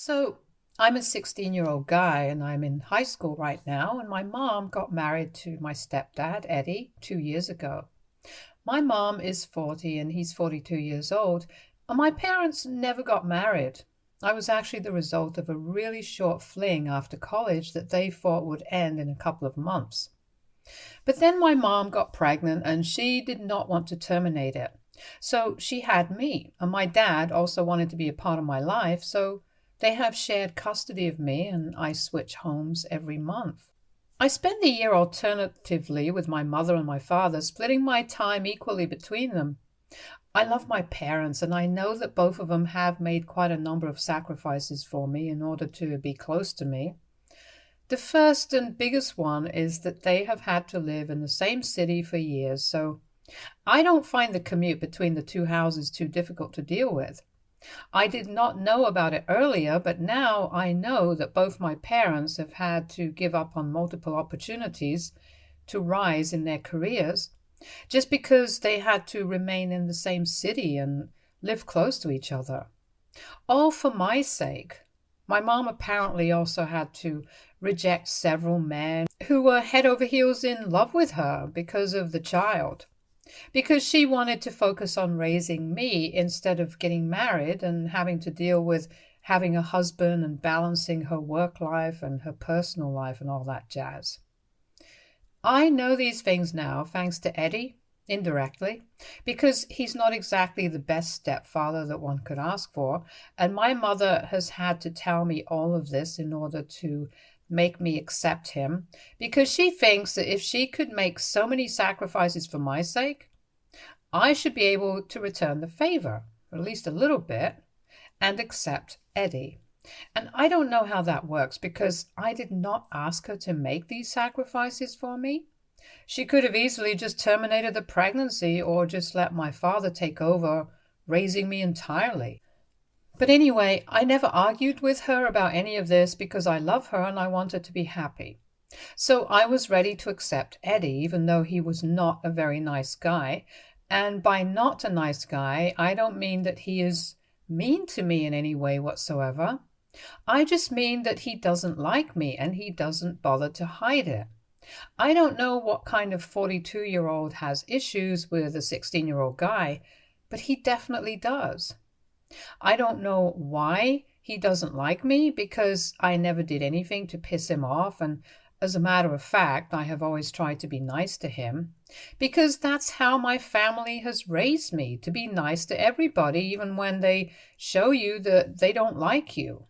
So I'm a 16-year-old guy and I'm in high school right now, and my mom got married to my stepdad, Eddie, 2 years ago. My mom is 40 and he's 42 years old, and my parents never got married. I was actually the result of a really short fling after college that they thought would end in a couple of months. But then my mom got pregnant and she did not want to terminate it. So she had me, and my dad also wanted to be a part of my life, so they have shared custody of me and I switch homes every month. I spend the year alternatively with my mother and my father, splitting my time equally between them. I love my parents, and I know that both of them have made quite a number of sacrifices for me in order to be close to me. The first and biggest one is that they have had to live in the same city for years, so I don't find the commute between the two houses too difficult to deal with. I did not know about it earlier, but now I know that both my parents have had to give up on multiple opportunities to rise in their careers just because they had to remain in the same city and live close to each other. All for my sake. My mom apparently also had to reject several men who were head over heels in love with her because of the child, because she wanted to focus on raising me instead of getting married and having to deal with having a husband and balancing her work life and her personal life and all that jazz. I know these things now thanks to Eddie, indirectly, because he's not exactly the best stepfather that one could ask for, and my mother has had to tell me all of this in order to make me accept him, because she thinks that if she could make so many sacrifices for my sake, I should be able to return the favor, at least a little bit, and accept Eddie. And I don't know how that works because I did not ask her to make these sacrifices for me. She could have easily just terminated the pregnancy or just let my father take over raising me entirely. But anyway, I never argued with her about any of this because I love her and I want her to be happy. So I was ready to accept Eddie, even though he was not a very nice guy. And by not a nice guy, I don't mean that he is mean to me in any way whatsoever. I just mean that he doesn't like me and he doesn't bother to hide it. I don't know what kind of 42-year-old has issues with a 16-year-old guy, but he definitely does. I don't know why he doesn't like me because I never did anything to piss him off, and as a matter of fact, I have always tried to be nice to him because that's how my family has raised me, to be nice to everybody, even when they show you that they don't like you.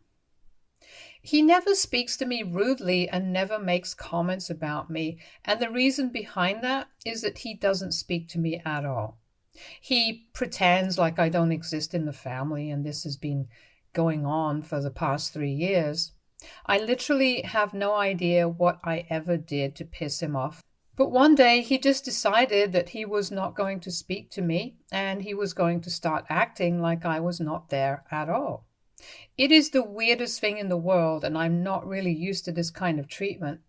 He never speaks to me rudely and never makes comments about me, and the reason behind that is that he doesn't speak to me at all. He pretends like I don't exist in the family, and this has been going on for the past 3 years. I literally have no idea what I ever did to piss him off. But one day he just decided that he was not going to speak to me, and he was going to start acting like I was not there at all. It is the weirdest thing in the world, and I'm not really used to this kind of treatment.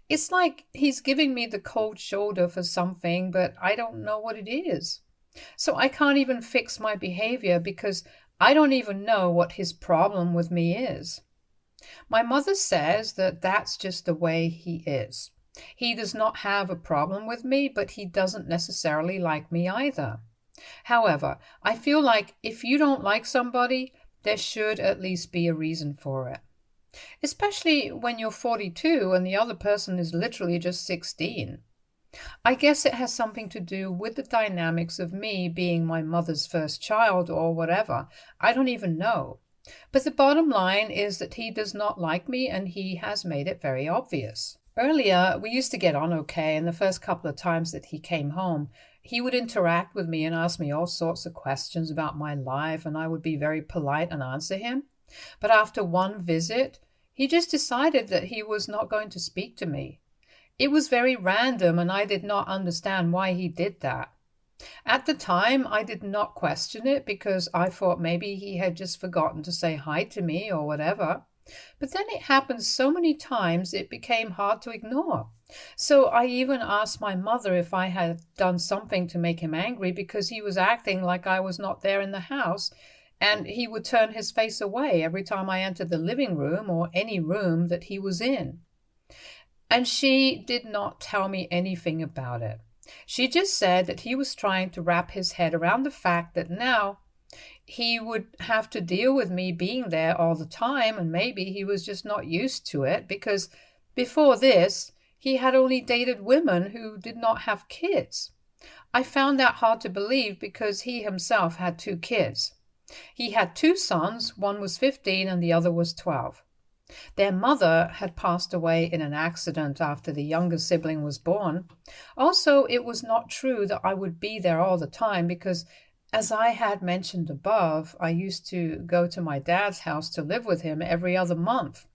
It's like he's giving me the cold shoulder for something, but I don't know what it is. So I can't even fix my behavior because I don't even know what his problem with me is. My mother says that that's just the way he is. He does not have a problem with me, but he doesn't necessarily like me either. However, I feel like if you don't like somebody, there should at least be a reason for it. Especially when you're 42 and the other person is literally just 16. I guess it has something to do with the dynamics of me being my mother's first child or whatever. I don't even know. But the bottom line is that he does not like me and he has made it very obvious. Earlier, we used to get on okay, and the first couple of times that he came home, he would interact with me and ask me all sorts of questions about my life, and I would be very polite and answer him. But after one visit, he just decided that he was not going to speak to me. It was very random, and I did not understand why he did that. At the time, I did not question it because I thought maybe he had just forgotten to say hi to me or whatever. But then it happened so many times it became hard to ignore. So I even asked my mother if I had done something to make him angry because he was acting like I was not there in the house, and he would turn his face away every time I entered the living room or any room that he was in. And she did not tell me anything about it. She just said that he was trying to wrap his head around the fact that now he would have to deal with me being there all the time, and maybe he was just not used to it because before this, he had only dated women who did not have kids. I found that hard to believe because he himself had 2 kids. He had 2 sons, one was 15 and the other was 12. Their mother had passed away in an accident after the younger sibling was born. Also, it was not true that I would be there all the time because, as I had mentioned above, I used to go to my dad's house to live with him every other month.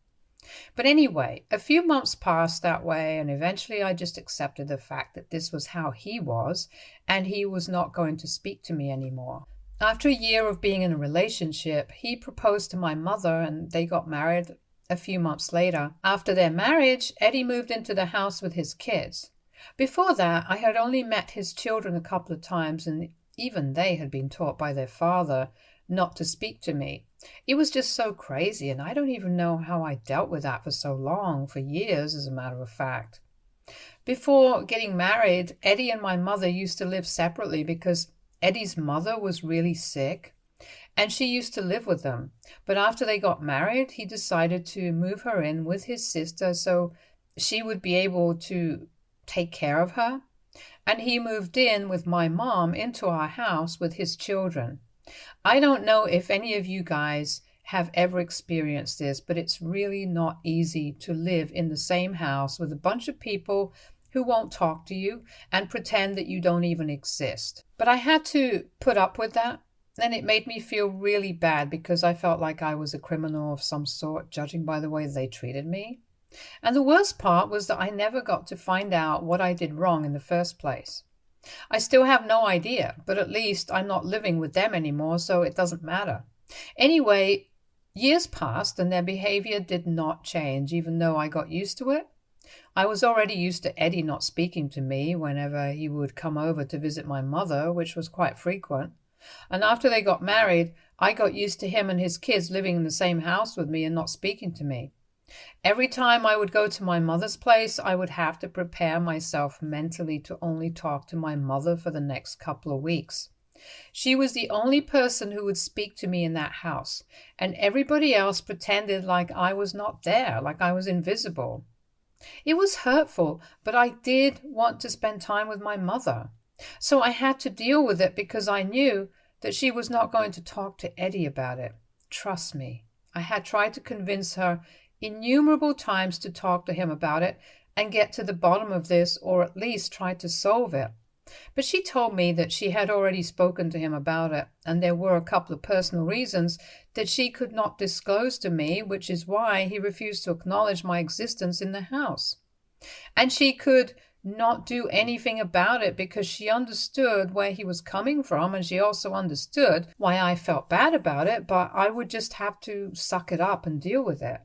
But anyway, a few months passed that way, and eventually I just accepted the fact that this was how he was, and he was not going to speak to me anymore. After a year of being in a relationship, he proposed to my mother, and they got married a few months later. After their marriage, Eddie moved into the house with his kids. Before that, I had only met his children a couple of times, and even they had been taught by their father not to speak to me. It was just so crazy, and I don't even know how I dealt with that for so long, for years, as a matter of fact. Before getting married, Eddie and my mother used to live separately because Eddie's mother was really sick, and she used to live with them. But after they got married, he decided to move her in with his sister so she would be able to take care of her. And he moved in with my mom into our house with his children. I don't know if any of you guys have ever experienced this, but it's really not easy to live in the same house with a bunch of people who won't talk to you and pretend that you don't even exist. But I had to put up with that. And it made me feel really bad because I felt like I was a criminal of some sort, judging by the way they treated me. And the worst part was that I never got to find out what I did wrong in the first place. I still have no idea, but at least I'm not living with them anymore, so it doesn't matter. Anyway, years passed and their behavior did not change, even though I got used to it. I was already used to Eddie not speaking to me whenever he would come over to visit my mother, which was quite frequent. And after they got married, I got used to him and his kids living in the same house with me and not speaking to me. Every time I would go to my mother's place, I would have to prepare myself mentally to only talk to my mother for the next couple of weeks. She was the only person who would speak to me in that house, and everybody else pretended like I was not there, like I was invisible. It was hurtful, but I did want to spend time with my mother. So I had to deal with it because I knew that she was not going to talk to Eddie about it. Trust me, I had tried to convince her innumerable times to talk to him about it and get to the bottom of this, or at least try to solve it. But she told me that she had already spoken to him about it, and there were a couple of personal reasons that she could not disclose to me, which is why he refused to acknowledge my existence in the house. And she could not do anything about it because she understood where he was coming from, and she also understood why I felt bad about it, but I would just have to suck it up and deal with it.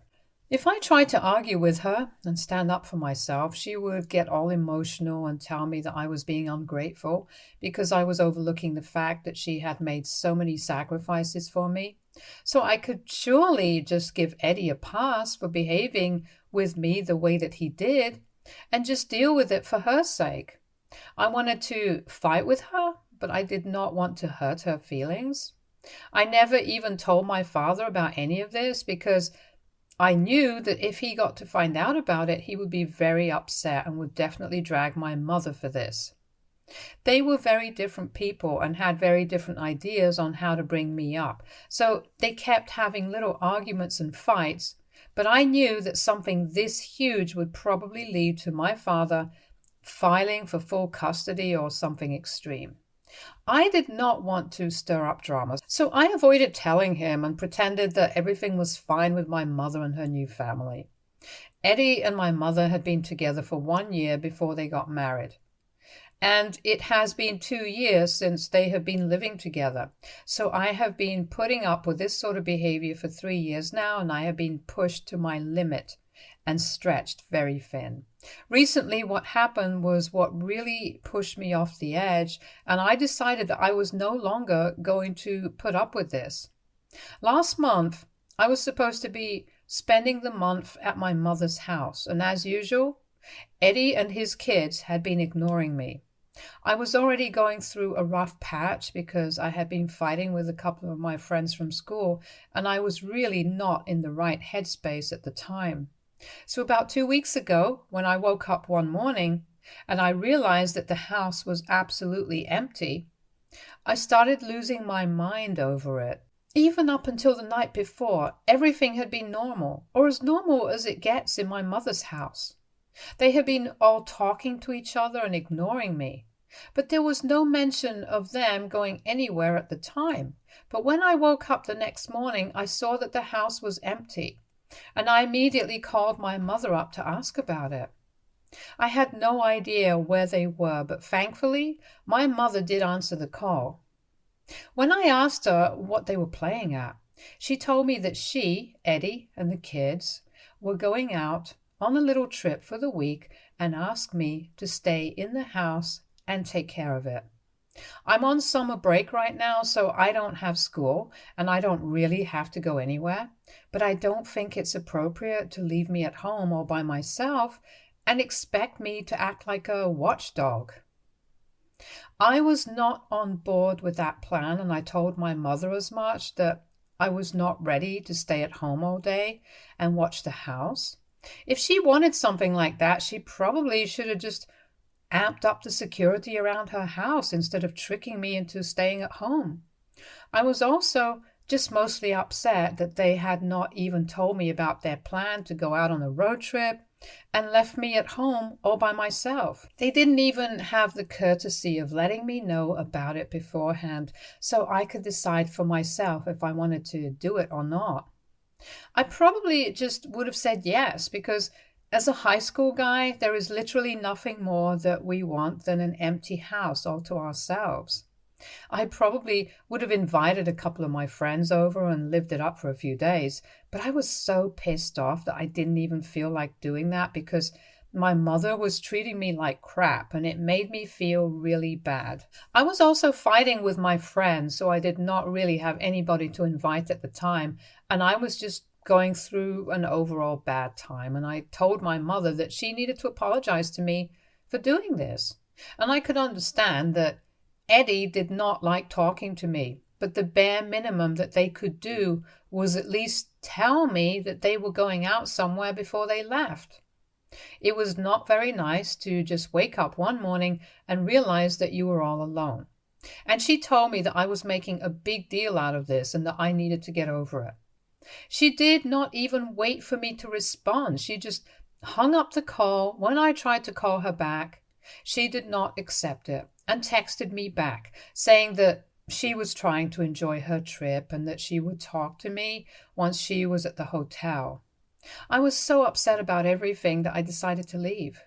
If I tried to argue with her and stand up for myself, she would get all emotional and tell me that I was being ungrateful because I was overlooking the fact that she had made so many sacrifices for me. So I could surely just give Eddie a pass for behaving with me the way that he did and just deal with it for her sake. I wanted to fight with her, but I did not want to hurt her feelings. I never even told my father about any of this because I knew that if he got to find out about it, he would be very upset and would definitely drag my mother for this. They were very different people and had very different ideas on how to bring me up. So they kept having little arguments and fights, but I knew that something this huge would probably lead to my father filing for full custody or something extreme. I did not want to stir up drama, so I avoided telling him and pretended that everything was fine with my mother and her new family. Eddie and my mother had been together for 1 year before they got married. And it has been 2 years since they have been living together. So I have been putting up with this sort of behavior for 3 years now, and I have been pushed to my limit and stretched very thin. Recently, what happened was what really pushed me off the edge, and I decided that I was no longer going to put up with this. Last month, I was supposed to be spending the month at my mother's house, and as usual, Eddie and his kids had been ignoring me. I was already going through a rough patch because I had been fighting with a couple of my friends from school, and I was really not in the right headspace at the time. So, about 2 weeks ago, when I woke up one morning and I realized that the house was absolutely empty, I started losing my mind over it. Even up until the night before, everything had been normal, or as normal as it gets in my mother's house. They had been all talking to each other and ignoring me, but there was no mention of them going anywhere at the time. But when I woke up the next morning, I saw that the house was empty, and I immediately called my mother up to ask about it. I had no idea where they were, but thankfully, my mother did answer the call. When I asked her what they were playing at, she told me that she, Eddie, and the kids were going out on a little trip for the week and asked me to stay in the house and take care of it. I'm on summer break right now, so I don't have school and I don't really have to go anywhere, but I don't think it's appropriate to leave me at home all by myself and expect me to act like a watchdog. I was not on board with that plan, and I told my mother as much, that I was not ready to stay at home all day and watch the house. If she wanted something like that, she probably should have just amped up the security around her house instead of tricking me into staying at home. I was also just mostly upset that they had not even told me about their plan to go out on a road trip and left me at home all by myself. They didn't even have the courtesy of letting me know about it beforehand so I could decide for myself if I wanted to do it or not. I probably just would have said yes, because as a high school guy, there is literally nothing more that we want than an empty house all to ourselves. I probably would have invited a couple of my friends over and lived it up for a few days, but I was so pissed off that I didn't even feel like doing that because my mother was treating me like crap and it made me feel really bad. I was also fighting with my friends, so I did not really have anybody to invite at the time, and I was just going through an overall bad time, and I told my mother that she needed to apologize to me for doing this. And I could understand that Eddie did not like talking to me, but the bare minimum that they could do was at least tell me that they were going out somewhere before they left. It was not very nice to just wake up one morning and realize that you were all alone. And she told me that I was making a big deal out of this and that I needed to get over it. She did not even wait for me to respond. She just hung up the call when I tried to call her back. She did not accept it and texted me back saying that she was trying to enjoy her trip and that she would talk to me once she was at the hotel. I was so upset about everything that I decided to leave.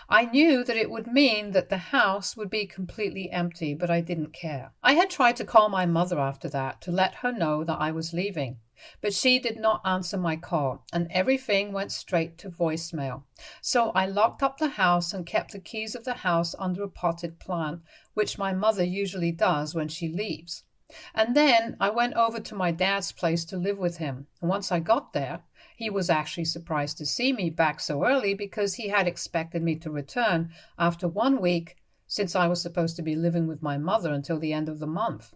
I knew that it would mean that the house would be completely empty, but I didn't care. I had tried to call my mother after that to let her know that I was leaving, but she did not answer my call, and everything went straight to voicemail. So I locked up the house and kept the keys of the house under a potted plant, which my mother usually does when she leaves. And then I went over to my dad's place to live with him, and once I got there, he was actually surprised to see me back so early because he had expected me to return after 1 week, since I was supposed to be living with my mother until the end of the month.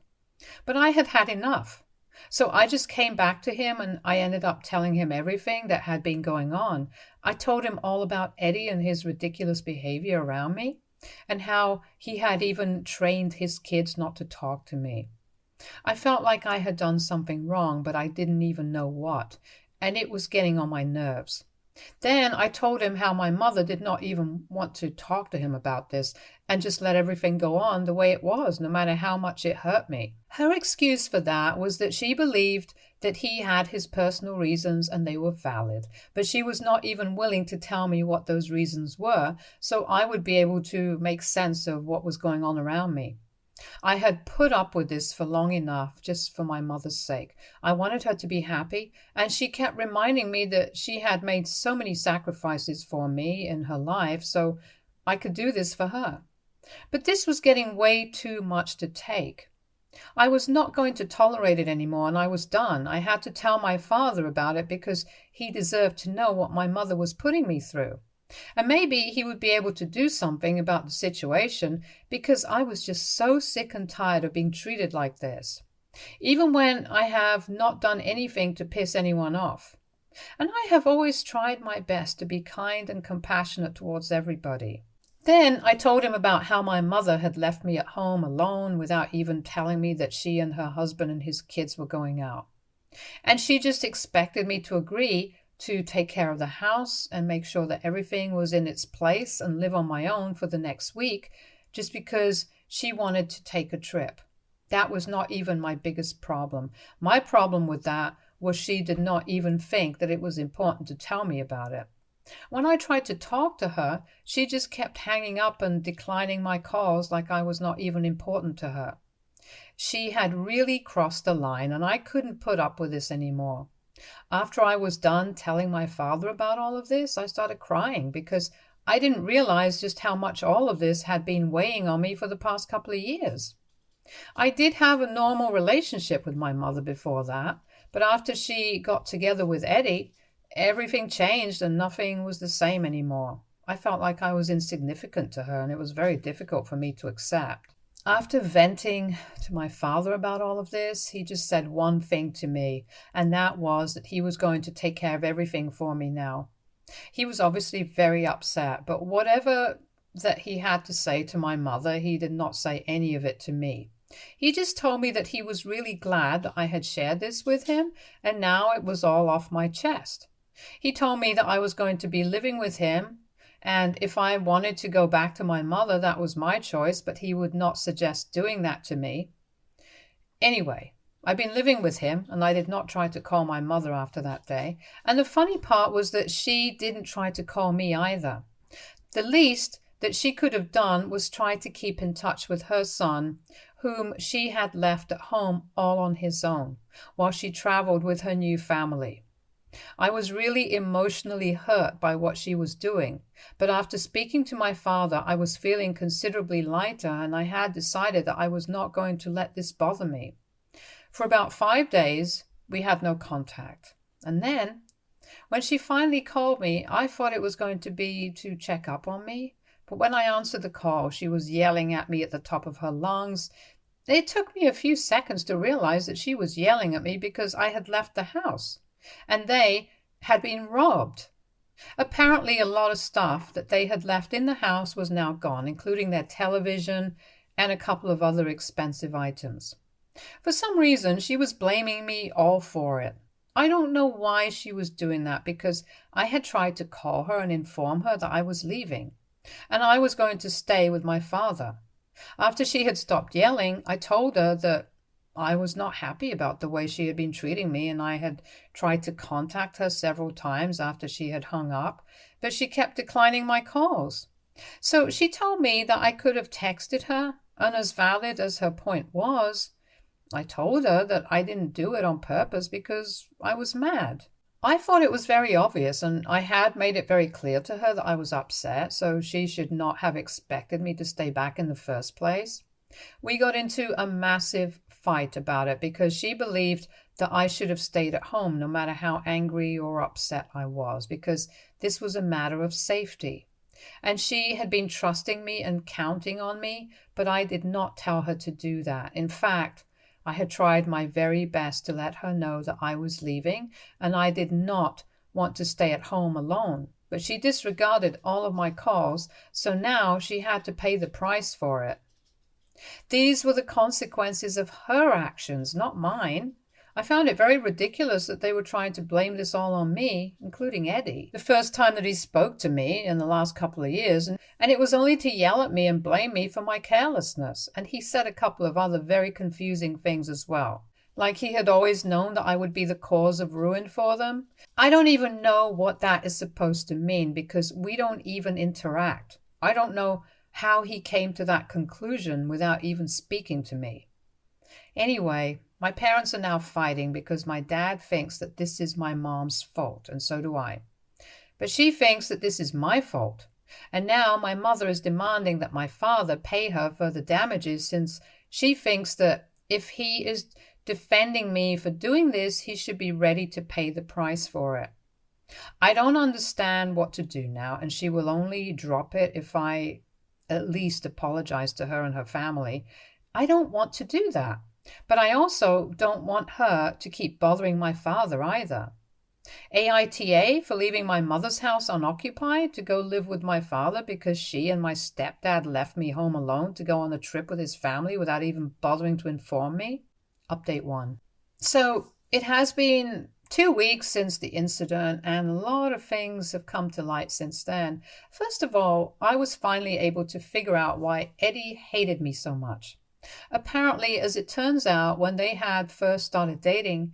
But I had had enough. So I just came back to him and I ended up telling him everything that had been going on. I told him all about Eddie and his ridiculous behavior around me and how he had even trained his kids not to talk to me. I felt like I had done something wrong, but I didn't even know what, and it was getting on my nerves. Then I told him how my mother did not even want to talk to him about this and just let everything go on the way it was, no matter how much it hurt me. Her excuse for that was that she believed that he had his personal reasons and they were valid, but she was not even willing to tell me what those reasons were, so I would be able to make sense of what was going on around me. I had put up with this for long enough just for my mother's sake. I wanted her to be happy, and she kept reminding me that she had made so many sacrifices for me in her life, so I could do this for her. But this was getting way too much to take. I was not going to tolerate it anymore, and I was done. I had to tell my father about it because he deserved to know what my mother was putting me through. And maybe he would be able to do something about the situation because I was just so sick and tired of being treated like this, even when I have not done anything to piss anyone off. And I have always tried my best to be kind and compassionate towards everybody. Then I told him about how my mother had left me at home alone without even telling me that she and her husband and his kids were going out. And she just expected me to agree to take care of the house and make sure that everything was in its place and live on my own for the next week just because she wanted to take a trip. That was not even my biggest problem. My problem with that was she did not even think that it was important to tell me about it. When I tried to talk to her, she just kept hanging up and declining my calls like I was not even important to her. She had really crossed the line, and I couldn't put up with this anymore. After I was done telling my father about all of this, I started crying because I didn't realize just how much all of this had been weighing on me for the past couple of years. I did have a normal relationship with my mother before that, but after she got together with Eddie, everything changed and nothing was the same anymore. I felt like I was insignificant to her, and it was very difficult for me to accept. After venting to my father about all of this, he just said one thing to me, and that was that he was going to take care of everything for me now. He was obviously very upset, but whatever that he had to say to my mother, he did not say any of it to me. He just told me that he was really glad that I had shared this with him, and now it was all off my chest. He told me that I was going to be living with him, and if I wanted to go back to my mother, that was my choice, but he would not suggest doing that to me. Anyway, I've been living with him, and I did not try to call my mother after that day. And the funny part was that she didn't try to call me either. The least that she could have done was try to keep in touch with her son, whom she had left at home all on his own, while she traveled with her new family. I was really emotionally hurt by what she was doing, but after speaking to my father, I was feeling considerably lighter, and I had decided that I was not going to let this bother me. For about 5 days, we had no contact. And then, when she finally called me, I thought it was going to be to check up on me, but when I answered the call, she was yelling at me at the top of her lungs. It took me a few seconds to realize that she was yelling at me because I had left the house, and they had been robbed. Apparently, a lot of stuff that they had left in the house was now gone, including their television and a couple of other expensive items. For some reason, she was blaming me all for it. I don't know why she was doing that, because I had tried to call her and inform her that I was leaving, and I was going to stay with my father. After she had stopped yelling, I told her that I was not happy about the way she had been treating me, and I had tried to contact her several times after she had hung up, but she kept declining my calls. So she told me that I could have texted her, and as valid as her point was, I told her that I didn't do it on purpose because I was mad. I thought it was very obvious, and I had made it very clear to her that I was upset, so she should not have expected me to stay back in the first place. We got into a massive fight about it because she believed that I should have stayed at home no matter how angry or upset I was, because this was a matter of safety. And she had been trusting me and counting on me, but I did not tell her to do that. In fact, I had tried my very best to let her know that I was leaving, and I did not want to stay at home alone. But she disregarded all of my calls, so now she had to pay the price for it. These were the consequences of her actions, not mine. I found it very ridiculous that they were trying to blame this all on me, including Eddie, the first time that he spoke to me in the last couple of years, and it was only to yell at me and blame me for my carelessness. And he said a couple of other very confusing things as well, like he had always known that I would be the cause of ruin for them. I don't even know what that is supposed to mean because we don't even interact. I don't know how he came to that conclusion without even speaking to me. Anyway, my parents are now fighting because my dad thinks that this is my mom's fault, and so do I. But she thinks that this is my fault. And now my mother is demanding that my father pay her for the damages, since she thinks that if he is defending me for doing this, he should be ready to pay the price for it. I don't understand what to do now, and she will only drop it if I at least apologize to her and her family. I don't want to do that, but I also don't want her to keep bothering my father either. AITA for leaving my mother's house unoccupied to go live with my father because she and my stepdad left me home alone to go on a trip with his family without even bothering to inform me. Update 1. So it has been 2 weeks since the incident, and a lot of things have come to light since then. First of all, I was finally able to figure out why Eddie hated me so much. Apparently, as it turns out, when they had first started dating,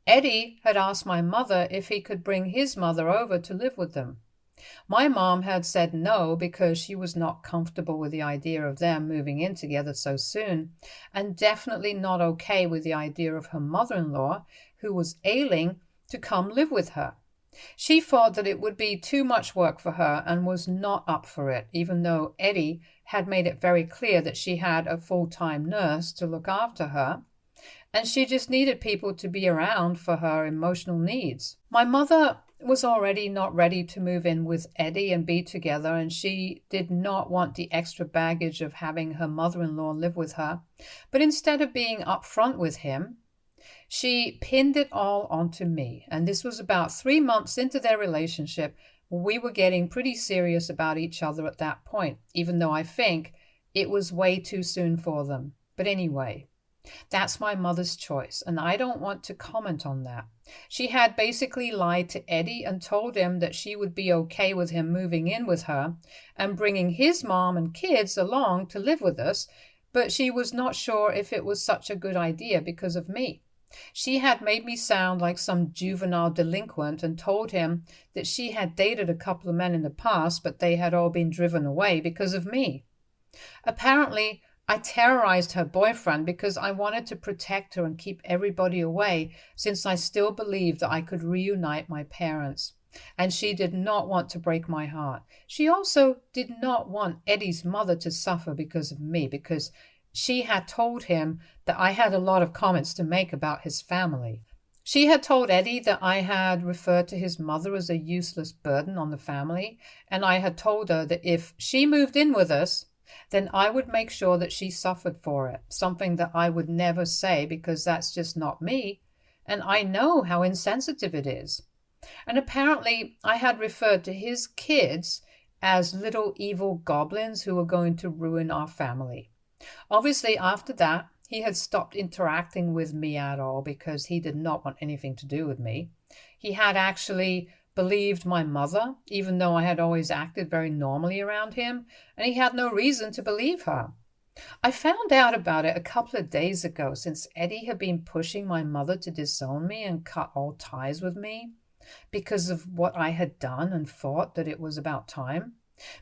Eddie had asked my mother if he could bring his mother over to live with them. My mom had said no because she was not comfortable with the idea of them moving in together so soon, and definitely not okay with the idea of her mother-in-law, who was ailing, to come live with her. She thought that it would be too much work for her and was not up for it, even though Eddie had made it very clear that she had a full-time nurse to look after her, and she just needed people to be around for her emotional needs. My mother was already not ready to move in with Eddie and be together, and she did not want the extra baggage of having her mother-in-law live with her. But instead of being upfront with him, she pinned it all onto me. And this was about 3 months into their relationship. We were getting pretty serious about each other at that point, even though I think it was way too soon for them. But anyway, that's my mother's choice, and I don't want to comment on that. She had basically lied to Eddie and told him that she would be okay with him moving in with her and bringing his mom and kids along to live with us, but she was not sure if it was such a good idea because of me. She had made me sound like some juvenile delinquent and told him that she had dated a couple of men in the past, but they had all been driven away because of me. Apparently, I terrorized her boyfriend because I wanted to protect her and keep everybody away, since I still believed that I could reunite my parents. And she did not want to break my heart. She also did not want Eddie's mother to suffer because of me, because she had told him that I had a lot of comments to make about his family. She had told Eddie that I had referred to his mother as a useless burden on the family, and I had told her that if she moved in with us, then I would make sure that she suffered for it, something that I would never say because that's just not me, and I know how insensitive it is. And apparently I had referred to his kids as little evil goblins who were going to ruin our family. Obviously, after that, he had stopped interacting with me at all because he did not want anything to do with me. He had actually believed my mother, even though I had always acted very normally around him, and he had no reason to believe her. I found out about it a couple of days ago, since Eddie had been pushing my mother to disown me and cut all ties with me because of what I had done, and thought that it was about time.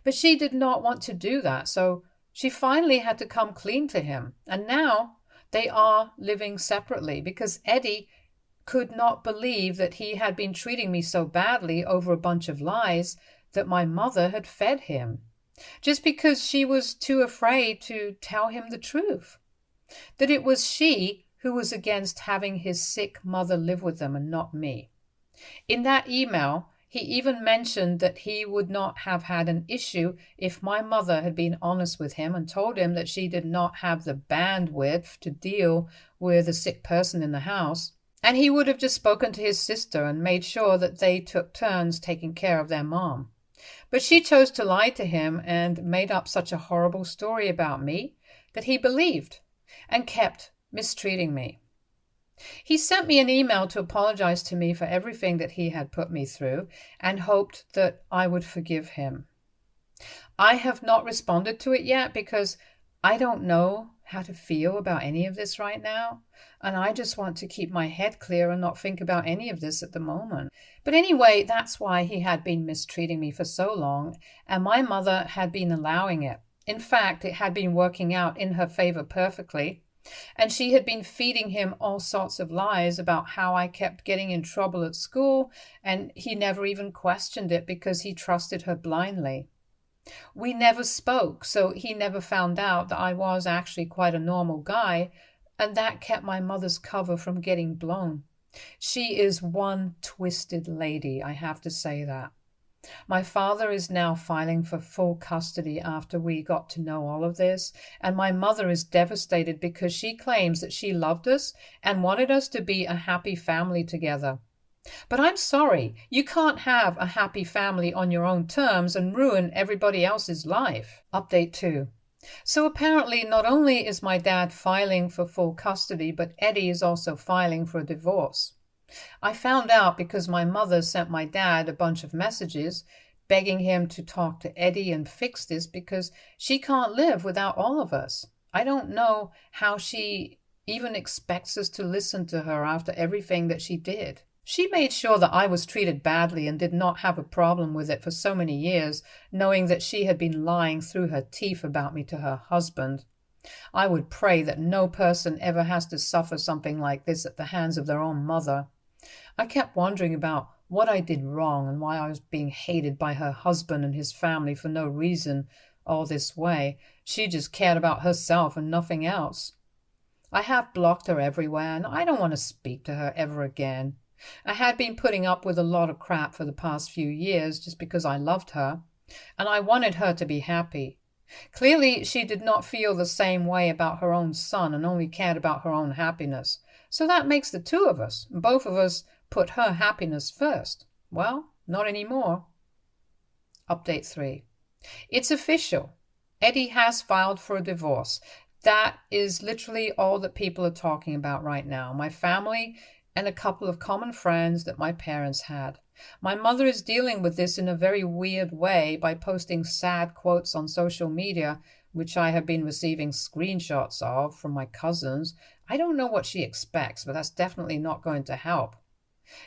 But she did not want to do that, so she finally had to come clean to him, and now they are living separately because Eddie could not believe that he had been treating me so badly over a bunch of lies that my mother had fed him, just because she was too afraid to tell him the truth, that it was she who was against having his sick mother live with them and not me. In that email, he even mentioned that he would not have had an issue if my mother had been honest with him and told him that she did not have the bandwidth to deal with a sick person in the house. And he would have just spoken to his sister and made sure that they took turns taking care of their mom. But she chose to lie to him and made up such a horrible story about me that he believed and kept mistreating me. He sent me an email to apologize to me for everything that he had put me through and hoped that I would forgive him. I have not responded to it yet because I don't know how to feel about any of this right now, and I just want to keep my head clear and not think about any of this at the moment. But anyway, that's why he had been mistreating me for so long, and my mother had been allowing it. In fact, it had been working out in her favor perfectly, and she had been feeding him all sorts of lies about how I kept getting in trouble at school, and he never even questioned it because he trusted her blindly. We never spoke, so he never found out that I was actually quite a normal guy, and that kept my mother's cover from getting blown. She is one twisted lady, I have to say that. My father is now filing for full custody after we got to know all of this, and my mother is devastated because she claims that she loved us and wanted us to be a happy family together. But I'm sorry, you can't have a happy family on your own terms and ruin everybody else's life. Update 2. So apparently not only is my dad filing for full custody, but Eddie is also filing for a divorce. I found out because my mother sent my dad a bunch of messages begging him to talk to Eddie and fix this because she can't live without all of us. I don't know how she even expects us to listen to her after everything that she did. She made sure that I was treated badly and did not have a problem with it for so many years, knowing that she had been lying through her teeth about me to her husband. I would pray that no person ever has to suffer something like this at the hands of their own mother. I kept wondering about what I did wrong and why I was being hated by her husband and his family for no reason all this way. She just cared about herself and nothing else. I have blocked her everywhere, and I don't want to speak to her ever again. I had been putting up with a lot of crap for the past few years just because I loved her, and I wanted her to be happy. Clearly, she did not feel the same way about her own son and only cared about her own happiness. So that makes the two of us. Both of us put her happiness first. Well, not anymore. Update 3. It's official. Eddie has filed for a divorce. That is literally all that people are talking about right now. My family and a couple of common friends that my parents had. My mother is dealing with this in a very weird way by posting sad quotes on social media, which I have been receiving screenshots of from my cousins. I don't know what she expects, but that's definitely not going to help.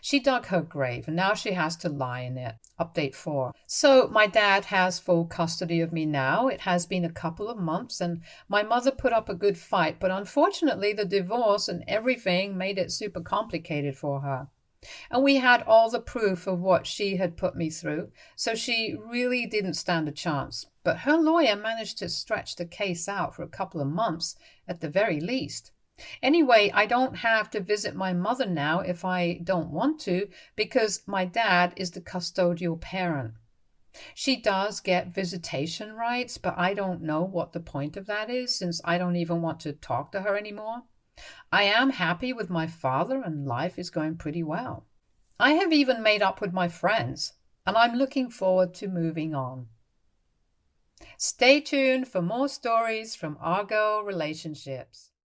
She dug her grave, and now she has to lie in it. Update 4. So my dad has full custody of me now. It has been a couple of months, and my mother put up a good fight, but unfortunately the divorce and everything made it super complicated for her. And we had all the proof of what she had put me through, so she really didn't stand a chance. But her lawyer managed to stretch the case out for a couple of months at the very least. Anyway, I don't have to visit my mother now if I don't want to, because my dad is the custodial parent. She does get visitation rights, but I don't know what the point of that is, since I don't even want to talk to her anymore. I am happy with my father and life is going pretty well. I have even made up with my friends, and I'm looking forward to moving on. Stay tuned for more stories from Argo Relationships.